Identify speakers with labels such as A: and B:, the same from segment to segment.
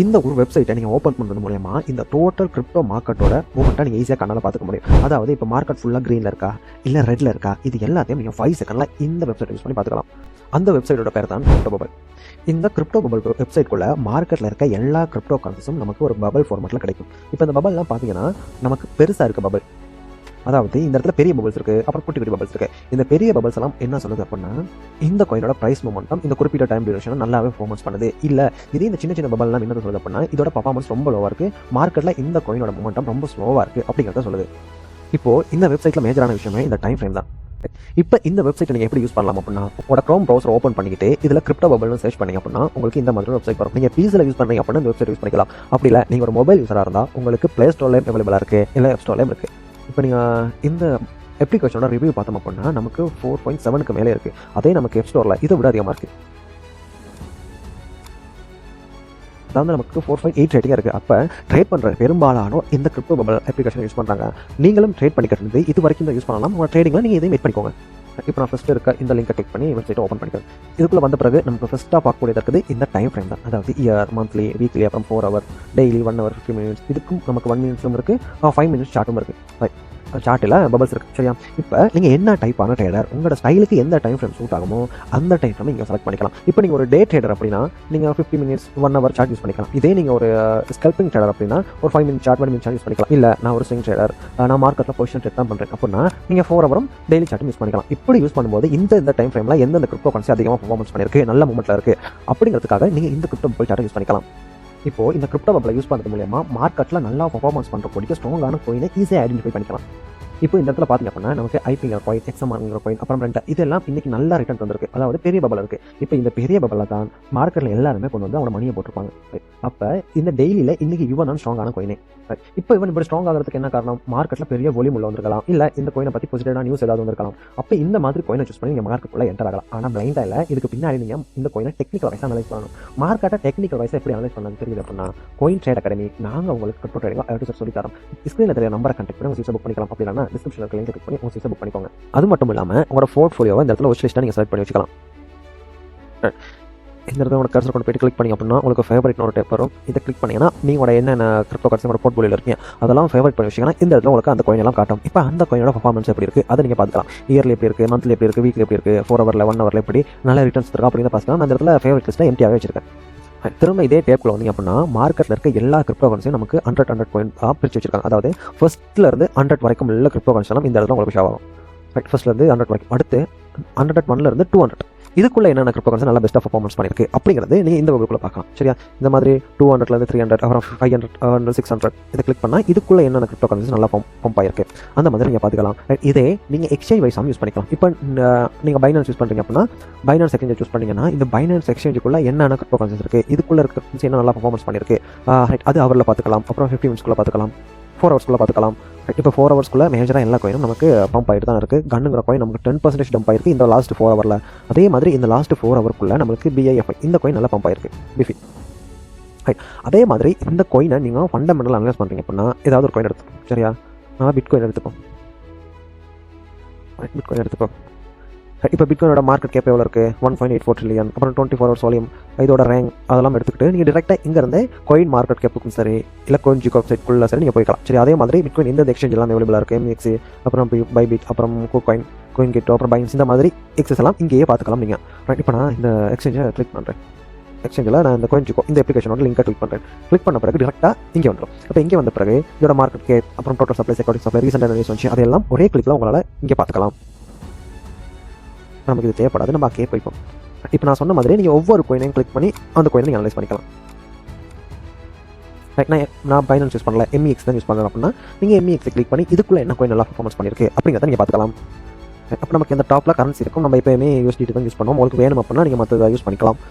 A: இந்த ஒரு வெப்சைட்டை நீங்கள் ஓப்பன் பண்ணுறது மூலமா இந்த டோட்டல் கிரிப்டோ மார்க்கெட்டோட மூமெண்ட்டை நீங்கள் ஈஸியாக கண்ணால் பார்த்துக்க முடியும். அதாவது இப்போ மார்க்கெட் ஃபுல்லாக க்ரீனில் இருக்கா இல்லை ரெட்டில் இருக்கா, இது எல்லாத்தையும் நீங்கள் 5 செகண்டில் இந்த வெப்சைட் யூஸ் பண்ணி பார்த்துக்கலாம். அந்த வெப்சைட்டோட பேர் தான் கிரிப்டோ பபல். இந்த கிரிப்டோ பபல் வெப்சைட்குள்ளே மார்க்கெட்டில் இருக்க எல்லா கிரிப்டோ கரன்சிஸும் நமக்கு ஒரு பபல் ஃபார்மேட்டில் கிடைக்கும். இப்போ இந்த பபல்லாம் பார்த்தீங்கன்னா நமக்கு பெருசாக இருக்க பபல், அதாவது இந்த இடத்துல பெரிய பபல்ஸ் இருக்குது, அப்புறம் குட்டி குட்டி பபல்ஸ் இருக்குது. இந்த பெரிய பபல்ஸ் எல்லாம் என்ன சொல்லுது அப்படின்னா, இந்த கோயினோட ப்ரைஸ் மூமெண்டம் இந்த குறிப்பிட்ட டைம் டியூரேஷன் நல்லாவே பெர்ஃபார்மன்ஸ் பண்ணுது. இல்லை இதே இந்த சின்ன சின்ன பபல்லாம் என்ன சொல்லுது அப்படின்னா, இதோட பர்ஃபார்மன்ஸ் ரொம்ப லோவாக இருக்குது, மார்க்கெட்டில் இந்த கோயினோட மூமெண்டம் ரொம்ப ஸ்லோவாக இருக்குது அப்படிங்கிறத சொல்லுது. இப்போது இந்த வெப்சைட்டில் மேஜரான விஷயமே இந்த டைம் ஃப்ரேம் தான். இப்போ இந்த வெப்சைட்டை நீங்கள் எப்படி யூஸ் பண்ணலாம் அப்படின்னா, உங்களோட க்ரோம் ப்ரௌசர் ஓப்பன் பண்ணிக்கிட்டு இதில் கிரிப்டோ பபல்னு சர்ச் பண்ணிங்க அப்படின்னா உங்களுக்கு இந்த மாதிரி வெப்சைட் வரும். நீங்கள் பிசியில் யூஸ் பண்ணுறீங்க அப்படின்னா இந்த வெப்சைட் யூஸ் பண்ணிக்கலாம். அப்படி இல்லை நீங்கள் ஒரு மொபைல் யூஸராக இருந்தால் உங்களுக்கு ப்ளே ஸ்டோர்லேயும் அவைலபிளாக இருக்குது, இல்லை ஆப் ஸ்டோர்லேயும் இருக்குது. இப்போ நீங்கள் இந்த அப்ளிகேஷனோட ரிவ்யூ பார்த்தோம் அப்படின்னா நமக்கு 4.7க்கு மேலே இருக்குது. அதே நமக்கு ஆப் ஸ்டோரில் இதை விட அதிகமாக இருக்குது. அதாவது நமக்கு 4.8 ரேட்டிங்காக இருக்குது. அப்போ ட்ரேட் பண்ணுற பெரும்பாலானோ இந்த கிரிப்டோ பபல் அப்ளிகேஷன் யூஸ் பண்ணுறாங்க. நீங்களும் ட்ரேட் பண்ணிக்கிறது இது வரைக்கும் தான் யூஸ் பண்ணலாம். உங்கள் ட்ரேடிங்கில் நீங்கள் இதை மேட் பண்ணிக்கோங்க. இப்போ நான் ஃபஸ்ட்டு இருக்க இந்த லிங்கை கிளிக் பண்ணி வெப்சைட்டை ஓப்பன் பண்ணிக்கிறேன். இதுக்குள்ளே வந்த பிறகு நமக்கு ஃபஸ்ட்டாக பார்க்கக்கூடியது இருக்குது இந்த டைம் ஃப்ரேம் தான். அதாவது இயர், மந்த்லி, வீக்லி, அப்புறம் 4 ஹவர், டெய்லி, 1 ஹவர், 50 மினிட்ஸ். இதுக்கும் நமக்கு 1 மினிட்ஸும் இருக்குது, 5 மினிட்ஸ் சார்ட்டும் இருக்குது. சார்ட்டில் பபல்ஸ் இருக்குது, சரியா? இப்போ நீங்கள் என்ன டைப்பான ட்ரேடர், உங்களோட ஸ்டைலுக்கு எந்த டைம் ஃப்ரேம் சூட் ஆகுமோ அந்த டைம் ஃப்ரேம் நீங்கள் செலக்ட் பண்ணிக்கலாம். இப்போ நீங்கள் ஒரு டே ட்ரேடர் அப்படின்னா நீங்கள் 50 மினிட்ஸ் 1 ஹவர் சார்ட் யூஸ் பண்ணிக்கலாம். இதே நீங்கள் ஒரு ஸ்கல்பிங் ட்ரேடர் அப்படின்னா ஒரு 5 minute chart 1 minute chart use பண்ணிக்கலாம். இல்லை நான் ஒரு ஸ்விங் ட்ரேடர், நான் மார்க்கெட்டில் பொசிஷன் ட்ரேட் தான் பண்ணுறேன் அப்படின்னா நீங்கள் 4 ஹவரும் டெய்லி சார்ட்டும் யூஸ் பண்ணிக்கலாம். இப்படி யூஸ் பண்ணும்போது இந்த டைம் ஃப்ரேமில் எந்தெந்த கிரிப்டோ கரன்சி அதிகமாக பர்ஃபார்மன்ஸ் பண்ணியிருக்கு, நல்ல மூமெண்ட்டில் இருக்குது அப்படிங்கிறதுக்காக நீங்கள் இந்த கிரிப்டோ பபல் சார்ட்டை யூஸ் பண்ணிக்கலாம். இப்போ இந்த கிரிப்டோ பபலை யூஸ் பண்ணுறது மூலமா மார்க்கெட்டில் நல்லா பர்ஃபார்மன்ஸ் பண்ணுறக்கூடிய ஸ்ட்ராங்கான கோயினை ஈஸியாக ஐடென்டிஃபை பண்ணிக்கலாம். இப்போ இந்த இடத்துல பார்த்தீங்க அப்படின்னா நமக்கு ஐபிங்கிற காயின், எக்ஸ்எம்ஆர்ங்கிற காயின், அப்புறம் ரெண்டு இதெல்லாம் இன்னைக்கு நல்ல ரிட்டர்ன் வந்திருக்கு. அதாவது பெரிய பபல் இருக்குது. இப்போ இந்த பெரிய பபலில் தான் மார்க்கெட்டில் எல்லாருமே கொண்டு வந்து அவங்க மணியை போட்டிருப்பாங்க. அப்போ இந்த டெய்லியில் இன்னைக்கு இவன் ஸ்ட்ராங்கான கோயினே. இப்போ இவன் இப்படி ஸ்ட்ராங் ஆகிறதுக்கு என்ன காரணம்? மார்க்கெட்டில் பெரிய வால்யூம் உள்ள வந்திருக்கலாம், இல்லை இந்த கோயினை பற்றி பாசிட்டிவான நியூஸ் ஏதாவது வந்திருக்கலாம். அப்போ இந்த மாதிரி கோயினை சூஸ் பண்ணி நீங்கள் மார்க்கெட்டுக்குள்ளே என்டர் ஆகலாம். ஆனால் பிளைண்டாக இல்லை, இதுக்கு பின்னாடி நீங்கள் இந்த கோயினை டெக்னிக்கல் வைஸாக அனலைஸ் பண்ணணும். மார்க்கெட்டை டெக்னிக்கல் வைஸாக எப்படி அனலைஸ் பண்ணணும் தெரியுது அப்படின்னா, கோயின் ட்ரேட் அகாடமி நாங்கள் உங்களுக்கு கிரிப்டோ ட்ரேடிங் சொல்லி தரோம். ஸ்க்ரீனில் தெரிய நம்பரை கண்டெக்ட் பண்ணி உங்கள் சீஸை புக் பண்ணிக்கலாம். அப்படி இல்லைனா டிஸ்கிரிப்ஷனில் இருக்க லிங்க் பண்ணி உங்கள் சீஸை புக் பண்ணிக்கோங்க. அது மட்டும் இல்லாமல் உங்களோட போர்ட்ஃபோலியோவை இந்த இடத்துல வாட்ச் லிஸ்ட்டாக நீங்கள் செலக்ட் பண்ணி வச்சுக்கலாம். இந்த இடத்துல உங்களோட கர்சர் கொண்டு போய்ட்டு கிளிக் பண்ணி அப்படின்னா உங்களுக்கு ஃபேவரட்னு ஒரு டேப் வரும். இதை கிளிக் பண்ணிங்கன்னா நீங்களோட என்னென்ன கிரிப்டோ கரன்சி உங்களோட போர்ட்ஃபோலியோவில் இருக்கீங்க அதெல்லாம் ஃபேவரட் பண்ணி வச்சிங்கன்னா இந்த இடத்துல உங்களுக்கு அந்த கோயின் எல்லாம் காட்டும். இப்போ அந்த கோயினோட பர்ஃபார்மன்ஸ் எப்படி இருக்குது அதை நீங்கள் பார்த்துக்கலாம். இயர்லி எப்படி இருக்குது, மந்த்லி எப்படி இருக்குது, வீக்லி எப்படி இருக்குது, 4 ஹவரில் 1 ஹவரில் எப்படி நல்ல ரிட்டர்ன்ஸ் இருக்கா அப்படின்னு பார்த்துக்கலாம். அந்த இடத்துல ஃபேவரட் லிஸ்ட்டில் எம்டியாகவே வச்சிருக்கேன். திரும்ப இதே டேப்ல வந்தீங்க அப்படின்னா மார்க்கெட்டில் இருக்க எல்லா கிரிப்டோ கரன்சியும் நமக்கு 100 பாயிண்ட் பிரித்து வச்சிருக்காங்க. அதாவது ஃபர்ஸ்ட்லேருந்து 100 வரைக்கும் உள்ள கிரிப்டோ கரன்சி எல்லாம் இந்த இடத்துல உங்களுக்கு ஷோ ஆகும். ஃபர்ஸ்ட்லேருந்து 100 வரைக்கும், அடுத்து 101லேருந்து 200 இதுக்குள்ளே என்னென்ன கிரிப்டோ கரன்சி நல்லா பெஸ்ட்டாக பர்ஃபார்மன்ஸ் பண்ணியிருக்கு அப்படிங்கிறது நீங்கள் இந்த வகுப்புக்குள்ள பார்க்கலாம். சரியா? இந்த மாதிரி 200லேருந்து 300 அப்புறம் 500 600 இதை கிளிக் பண்ணால் இதுக்குள்ளே என்னென்ன கிரிப்டோ கரன்சி நல்லா பம்ப் ஆயிருக்கு அந்த மாதிரி நீங்கள் பார்த்துக்கலாம். இதே நீங்கள் எக்ஸ்சேஞ்ச் வைஸாக யூஸ் பண்ணிக்கலாம். இப்போ நீங்கள் பைனான்ஸ் யூஸ் பண்ணுறீங்க அப்படின்னா பைனான்ஸ் எக்ஸ்சேஞ்ச் யூஸ் பண்ணிங்கன்னா இந்த பைனான்ஸ் எக்ஸ்சேஞ்சுக்குள்ளே என்னென்ன கிரிப்டோ கரன்சி இருக்குது, இதுக்குள்ளே இருக்க கரன்சி என்ன நல்லா பர்ஃபார்மன்ஸ் பண்ணியிருக்கு அது அவரில் பார்த்துக்கலாம். அப்புறம் 50 மினிட்ஸ்க்குள்ளே பார்த்துக்கலாம், 4 ஹவர்ஸ்க்குள்ளே பார்த்துக்கலாம். இப்போ 4 ஹவர்ஸ்க்குள்ளே மேஜராக எல்லா கோயினும் நமக்கு பம்ப் ஆகிட்டு தான் இருக்குது. கன்னுங்கிற கோயின் நமக்கு 10% டம்ப் ஆயிருக்கு இந்த லாஸ்ட் 4 ஹவரில். அதே மாதிரி இந்த லாஸ்ட் 4 ஹவருக்குள்ளே நமக்கு BIFI இந்த கோயின் நல்லா பம்ப் ஆயிருக்கு, பிஃபி. அதே மாதிரி இந்த கோயினை நீங்கள் ஃபண்டமெண்டல் அனலைஸ் பண்ணுறீங்க அப்படின்னா ஏதாவது ஒரு கோயின் எடுத்துப்போம். சரியா? பிட்காயின் எடுத்துப்போம். இப்போ பிட்காயினோட மார்க்கெட் கேப் எவ்வளோ இருக்குது? 1.84 ட்ரில்லியன். அப்புறம் 24 ஹவர்ஸ் வால்யூம், இதோட ரேங்க் அதெல்லாம் எடுத்துக்கிட்டு நீங்கள் டேரெக்டாக இங்கேருந்து கோயின் மார்க்கெட் கேப்புக்கும் சரி இல்லை கோயின் ஜிகோ வெப்சைட்குள்ளே சரி நீங்கள் போய்க்கலாம். சரி, அதே மாதிரி பிட்காயின் இந்த எக்ஸ்சேஞ்ச் எல்லாம் அவைலபிளாக இருக்குது. MX, அப்புறம் பைபிட், அப்புறம் கோயின் கிட், அப்புறம் பைன்ஸ் இந்த மாதிரி எக்ஸஸ் எல்லாம் இங்கேயே பார்த்துக்கலாம் நீங்கள். இப்போ நான் இந்த எக்ஸ்சேஞ்சை கிளிக் பண்ணுறேன். எக்ஸ்சேஞ்சில் நான் இந்த கோயின் ஜிகோ இந்த அப்ளிகேஷனோட லிங்கை கிளிக் பண்ணுறேன். கிளிக் பண்ண பிறகு டேரெக்டாக இங்கே வந்துடும். இப்போ இங்கே வந்த பிறகு இதோட மார்க்கெட் கேப், அப்புறம் டோட்டல் சப்ளை, செக்யூரிட்டி சப்ளை, ரீசெண்டாக நியூஸ் வந்துச்சு அதெல்லாம் ஒரே கிளிக்கில் உங்களால் இங்கே பார்த்துக்கலாம். நமக்கு இது தேவைப்படாது, நம்ம அங்கே போய்ப்போம். இப்போ நான் சொன்ன மாதிரி நீங்கள் ஒவ்வொரு கோயினையும் கிளிக் பண்ணி அந்த கோயினை நீங்கள் அனலைஸ் பண்ணிக்கலாம். நான் பைனான்ஸ் யூஸ் பண்ணல, MX தான் யூஸ் பண்ணுறேன் அப்படின்னா நீங்கள் MX கிளிக் பண்ணி இதுக்குள்ளே என்ன கோயின் நல்லா பர்ஃபார்மன்ஸ் பண்ணியிருக்கு அப்படிங்கிறத நீங்கள் பார்த்துக்கலாம். அப்போ நமக்கு இந்த டாப்பில் கரன்சி இருக்கும். நம்ம எப்போயுமே USDT தான் யூஸ் பண்ணுவோம். உங்களுக்கு வேணும் அப்படின்னா நீங்கள் மற்ற யூஸ் பண்ணிக்கலாம்.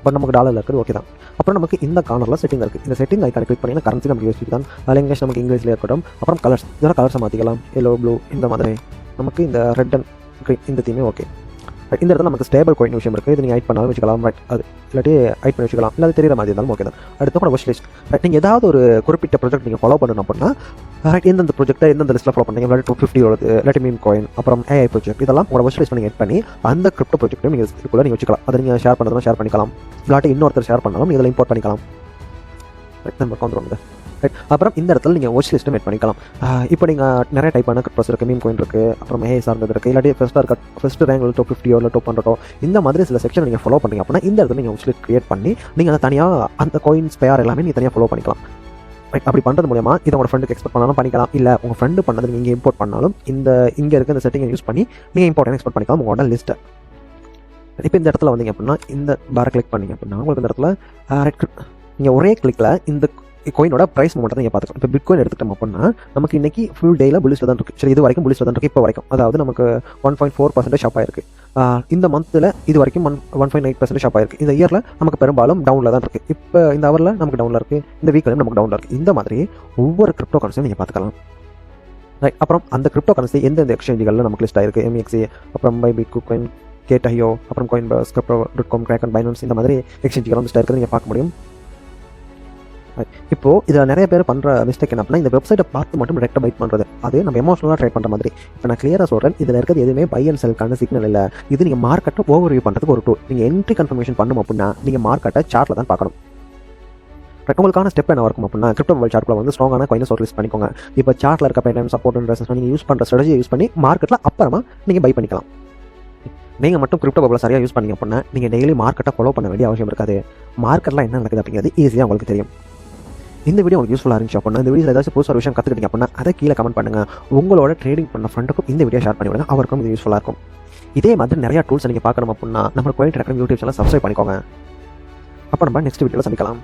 A: பட் நமக்கு டாலரில் இருக்குது, ஓகே தான். அப்புறம் நமக்கு இந்த கார்னரில் செட்டிங் இருக்குது. இந்த செட்டிங் ஐக்கானை கிளிக் பண்ணிங்கன்னா கரன்சி நமக்கு USDT தான். லாங்குவேஜ் நமக்கு இங்கிலீஷில் இருக்கட்டும். அப்புறம் கலர்ஸ், இதோட கலர்ஸை மாற்றிக்கலாம். எல்லோ, ப்ளூ இந்த மாதிரி. நமக்கு இந்த ரெட் அண்ட் க்ரீன் இந்த தீமே ஓகே. இந்த இடத்துல நமக்கு ஸ்டேபிள் காயின் விஷயம் இருக்குது. இது நீங்கள் ஹைட் பண்ணாலும் வச்சுக்கலாம், ரைட். அது இல்லாட்டி ஹைட் பண்ணி வச்சுக்கலாம், இல்லை அது தெரியுற மாதிரி இருந்தாலும் ஓகே தான். அடுத்து கூட வாட்ச் லிஸ்ட். நீங்கள் ஏதாவது ஒரு குறிப்பிட்ட ப்ராஜெக்ட் நீங்கள் ஃபாலோ பண்ணணும் அப்படின்னா ரைட், எந்தெந்த ப்ராஜெக்ட்டை எந்தெந்த லிஸ்ட்டில் ஃபாலோ பண்ணுறீங்க, இல்லாட்டி 250 வருது, இல்லாட்டி மீம் காயின், அப்புறம் AI ப்ராஜெக்ட், இதெல்லாம் உங்களோட வாட்ச் லிஸ்ட் நீங்கள் ஹைட் பண்ணி அந்த கிரிப்டோ ப்ராஜெக்ட்டையும் நீங்கள் இதுக்குள்ளே நீங்கள் வச்சுக்கலாம். அதை நீங்கள் ஷேர் பண்ணுறதுனா ஷேர் பண்ணிக்கலாம், இல்லாட்டி இன்னொருத்தர் ஷேர் பண்ணாலும் இதில் இம்போர்ட் பண்ணிக்கலாம். நம்ம அக்கௌண்ட் வந்து ரைட். அப்புறம் இந்த இடத்துல நீங்கள் வாட்ச் லிஸ்ட்டை மேட் பண்ணிக்கலாம். இப்போ நீங்கள் நிறைய டைப்பான கிரிப்டோஸ் இருக்குது, மீம் காயின் இருக்குது, அப்புறம் AI சார்ந்தது இருக்குது, இல்லாட்டி ஃபஸ்ட்டு ரேங்க் டாப் 50 இல்லை டாப் 100 இந்த மாதிரி சில செக்ஷன் நீங்கள் ஃபாலோ பண்ணுறீங்க அப்படின்னா இந்த இடத்துல நீங்கள் வாட்ச் லிஸ்ட் கிரியேட் பண்ணி நீங்கள் அதை தனியாக அந்த காயின்ஸ் பேர் எல்லாமே நீங்கள் தனியாக ஃபாலோ பண்ணிக்கலாம். ரைட். அப்படி பண்ணுறது மூலமா இதை உங்கள் ஃப்ரெண்டுக்கு எக்ஸ்போர்ட் பண்ணாலும் பண்ணிக்கலாம், இல்லை உங்கள் ஃப்ரெண்டு பண்ணது நீங்கள் இம்போர்ட் பண்ணாலும் இங்கே இருக்க இந்த செட்டிங்கை யூஸ் பண்ணி நீங்கள் இம்போர்ட் அண்ட் எக்ஸ்போர்ட் பண்ணிக்கலாம் உங்களோட லிஸ்ட்டை. இப்போ இந்த இடத்துல வந்தீங்க அப்படின்னா இந்த பாரை கிளிக் பண்ணிங்க அப்படின்னா உங்களுக்கு இந்த இடத்துல நீங்கள் ஒரே கிளிக்கில் இந்த கோயினோட ப்ரைஸ் மூமெண்ட் தான் நீங்கள் பார்த்துக்கலாம். இப்போ பிட்காயின் எடுத்துட்டோம் அப்படின்னா நமக்கு இன்றைக்கி ஃபுல் டேயில் புல்லிஸ்ட்டில் தான் இருக்குது. சரி, இது வரைக்கும் புல்லிஸ்ட்டில் தான் இருக்குது இப்போ வரைக்கும். அதாவது நமக்கு 1.4% ஷாப் ஆயிருக்கு. இந்த மந்தில் இது வரைக்கும் 1.8% ஷாப் ஆயிருக்கு. இந்த இயரில் நமக்கு பெரும்பாலும் டவுனில் தான் இருக்குது. இப்போ இந்த ஹவரில் நமக்கு டவுனில் இருக்குது, இந்த வீக்கில் நமக்கு டவுனில் இருக்குது. இந்த மாதிரி ஒவ்வொரு கிரிப்டோ கரன்சியும் நீங்கள் பார்த்துக்கலாம். ரைட். அப்புறம் அந்த கிரிப்டோ கரன்சி எந்தெந்த எக்ஸ்சேஞ்சுகளில் நமக்கு லிஸ்ட் ஆயிருக்கு, MXC, அப்புறம் பைபிட் காயின், Gate.io, அப்புறம் Coinbase, Crypto.com, Kraken, Binance, இந்த மாதிரி எக்ஸ்சேஞ்சுகள் லிஸ்ட் ஆயிருக்குது நீங்கள் பார்க்க முடியும். இப்போது இதில் நிறைய பேர் பண்ணுற மிஸ்டேக் என்ன அப்படின்னா இந்த வெப்சைட்டை பார்த்து மட்டும் டேரெக்டாக பை பண்ணுறது. அது நம்ம எமோஷனலாக ட்ரை பண்ணுற மாதிரி. இப்போ நான் கிளியராக சொல்கிறேன், இதில் இருக்கிறது எதுவுமே பை அண்ட் செல்க்கான சிக்னல் இல்லை. இது நீங்கள் மார்க்கெட்டை ஓவர் வியூ பண்ணுறதுக்கு ஒரு டூல். நீங்கள் என்ட்ரி கன்ஃபர்மேஷன் பண்ணணும் அப்படின்னா நீங்கள் மார்க்கெட்டை சார்ட்டில் தான் பார்க்கணும். உங்களுக்கான ஸ்டெப் என்ன இருக்கும் அப்படின்னா கிரிப்டோ பபல் சார்ட்டில் வந்து ஸ்ட்ராங்கான காயினை ஷார்ட் பண்ணிக்கோங்க. இப்போ சார்ட்டில் இருக்க பேட்டர்ன் சப்போர்ட் அண்ட் ரெசிஸ்டன்ஸ் நீங்கள் யூஸ் பண்ணுற ஸ்ட்ராட்டஜியை யூஸ் பண்ணி மார்க்கெட்டில் அப்புறமா நீங்கள் பை பண்ணிக்கலாம். நீங்கள் மட்டும் கிரிப்டோ பபலை சரியாக யூஸ் பண்ணிங்க அப்படின்னா நீங்கள் டெய்லி மார்க்கெட்டை ஃபாலோ பண்ண வேண்டிய அவசியம் இருக்காது. மார்க்கெட்டில் என்ன நடக்குது அப்படிங்கிறது ஈஸியாக உங்களுக்கு தெரியும். இந்த வீடியோ உங்களுக்கு யூஸ்ஃபுல்லாக இருந்துச்சு அப்படின்னா இந்த வீடியோ ஏதாச்சும் புதுசாக விஷயம் கற்றுக்கிட்டீங்க அப்படின்னா அதை கீழே கமெண்ட் பண்ணுங்கள். உங்களோட ட்ரேடிங் பண்ண ஃப்ரெண்டுக்கும் இந்த வீடியோ ஷேர் பண்ணி விடுங்க, அவருக்கும் இது யூஸ்ஃபுல்லாக இருக்கும். இதே மாதிரி நிறையா டூல்ஸ் நீங்கள் பார்க்கணும் அப்படின்னா நம்ம going tracker YouTube channel subscribe பண்ணிக்கோங்க. அப்போ நம்ம நெக்ஸ்ட் வீடியோவில் சந்திக்கலாம்.